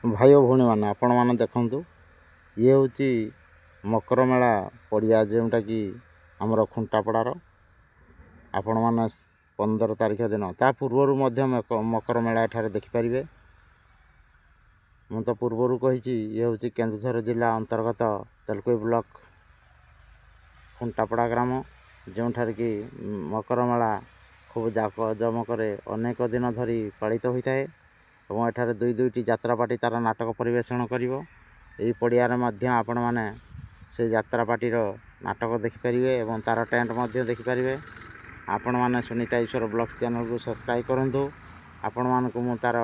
भाई और भौणी मैंने आपण मैंने देखु ये हूँ मकर मेला पड़िया जोटा कि आमर खुंटापड़ार आपण मैंने 15 तारिख दिन ता पूर्वर मकर मेला एठारे देखिपारे। मु तो पूर्वर कही ये हूँ केन्दुझर जिला अंतर्गत तेलकोई ब्लॉक खुंटापड़ा ग्राम जो कि मकर मेला खूब जाक जमक अनेक दिन धरी पालित होता है और एठारे दुई दुईटी यात्रापाटी तार नाटक परिवेषण करिवो। एई पड़ियार मध्य आपण माने से यात्रापाटीर नाटक देखिपारे और तार टेंट मध्य देखिपारे। आपण माने सुनीता ईश्वर ब्लॉग्स चैनल को सब्सक्राइब करंतु। आपण मानकु मु तार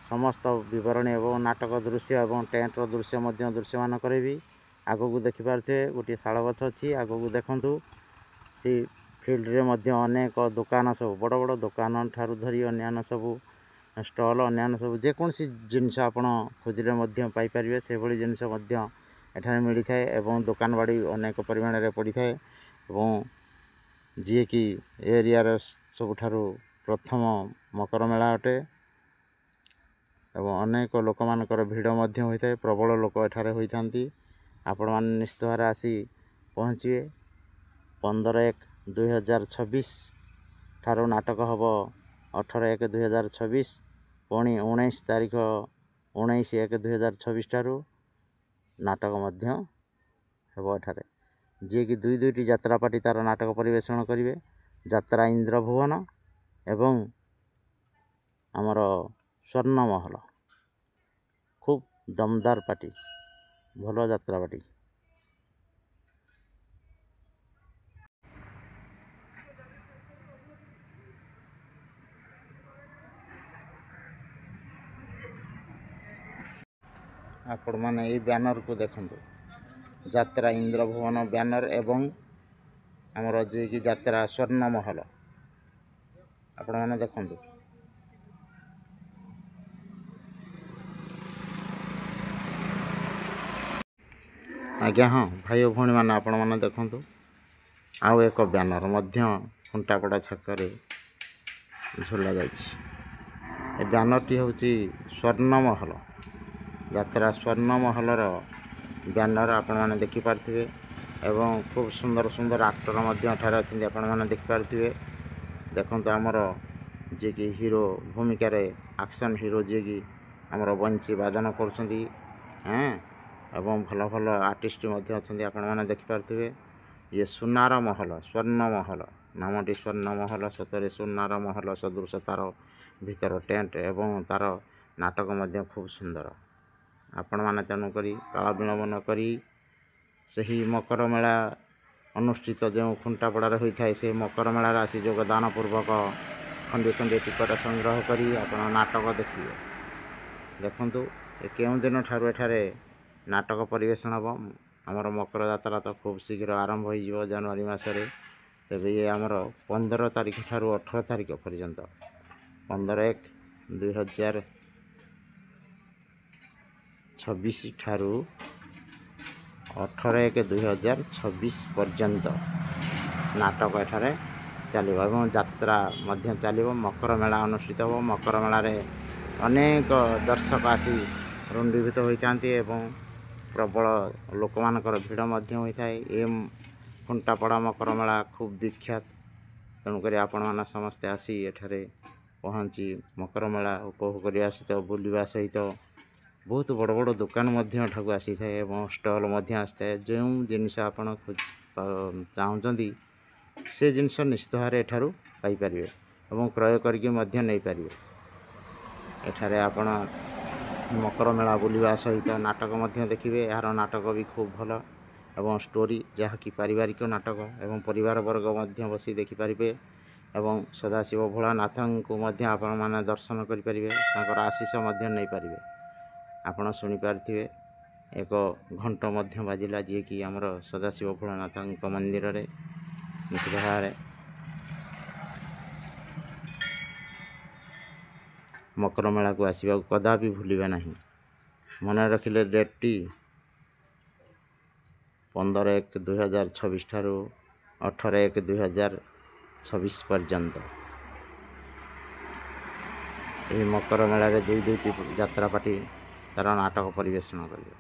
समस्त विवरणी और नाटक दृश्य और टेंटर दृश्य मध्य दृश्यमान करेबी। आगू देखिपारे गोटे शाल गछ अच्छी आगू देखु सी फील्ड रे मध्य अनेक दुकान सब बड़ बड़ दुकान ठारू धरी अन्य सब स्टल अन्य सब जेकोसी जिनस आपण खोजिले पाइपर से भली जिनस एठाने मिली थाए एवं दुकान बाड़ी अनेक परिमाण रे पड़ी थाए एवं जी कि एरिया सबुठारु प्रथम मकर मेला अटे एवं अनेक लोक मानकर भीड़ मध्य होता है प्रबल लोक एठारे होइथांती। आपण माने निश्चित भाव आसी पहुँचे 15/1/2026 ठारू नाटक हब 18/1/2026 पुणी 19 तारिख 19/1/2026 ठारू नाटक मध्य हेब एठारे जी कि दुई दुईटी यात्रापाटी तार नाटक परिवेषण करिवे। यात्रा इंद्रभुवन एवं आमर स्वर्ण महल खूब दमदार पार्टी भल यात्रापाटी। आपण माने ये बैनर को देखंतु यात्रा इंद्रभुवन बैनर एवं आमर जी कि यात्रा स्वर्ण महल आपण माने देखंतु। आज्ञा हाँ भाई और भौणी मैंने आपण मैंने देखंतु आउ एक बैनर मध्य खुंटापड़ा छकरे झुला जाइए। बैनर टी हूँ स्वर्ण महल यात्रा स्वर्ण महलर बैनर आपण मैंने देखिपारे एवं खूब सुंदर सुंदर एक्टर मध्य अच्छे आपण मैंने देखिपारे। देखो आमर जी कि हीरो भूमिका एक्शन हीरो जी कि आमर बंशी वादन करुँच एवं भल भल आर्टिस्ट अच्छा आपण मैंने देखिपारे। ये सुनार महल स्वर्ण महल नामटी स्वर्ण महल सतरे सुनार महल सदृश तार भीतर टेंट एवं तार नाटक मध्य खूब सुंदर। आपण मैंने तेणुक काल विलंब न करी सही मकर मेला अनुष्ठित जो खुंटापड़ार होता है से मकर मेलार आसी योगदान पूर्वक खंडे खंडे टिकट संग्रह करी आपण नाटक देखिए। देखंतु केउं दिन ठारू एठारे नाटक परिवेषण हम आमर मकर यात्रा तो खूब शीघ्र आरंभ हो जनवरी मसरे। तेबे ये आमर 15 तारिख ठारू 18 तारिख पर्यंत 15/1/2026 ठारू 18/1/2026 पर्यंत नाटक एठारे चलिब एवं यात्रा मध्य चलिब। मकर मेला अनुष्ठित हो मकर मेला अनेक दर्शक आसी रुंडीभूत होता एवं प्रबल लोक मानकर भीड़ मध्य होता है। ये खुंटापड़ा मकर मेला खूब विख्यात तेणुक आपण मैंने समस्ते आसी एठारे पहुँची मकर मेला उपभोग करने सहित बुलवा सहित बहुत बड़ बड़ दुकान आसी थाए एवं स्टल आसी थाए जो जिनस आपण चाहते से जिनस निश्चित भाव एठारू पाइपर एवं क्रय करके एठारे आपण मकर मेला बुलवा सहित नाटक देखिए। यार नाटक भी खूब भल एवं स्टोरी जहाँ कि पारिवारिक नाटक एवं परिवार वर्ग बसी देखिपारे एवं सदाशिव भोलानाथ को आपण मैंने दर्शन करें आशीष नहीं पारे। आपण शुणिपारे एक घंट बाजिला जी कि आमर सदाशिव भोलानाथ मंदिर रे निश्चित भाव मकर मेला को आसवा कदापि भूलिबा नहीं। मन रखिले डेटटी 15/1/2026 ठारू 18/1/2026 पर्यंत यह मकर मेला दुई दुईटी यात्रापाटी ତାର ନାଟକ ପରିବେଷଣ କରିବ।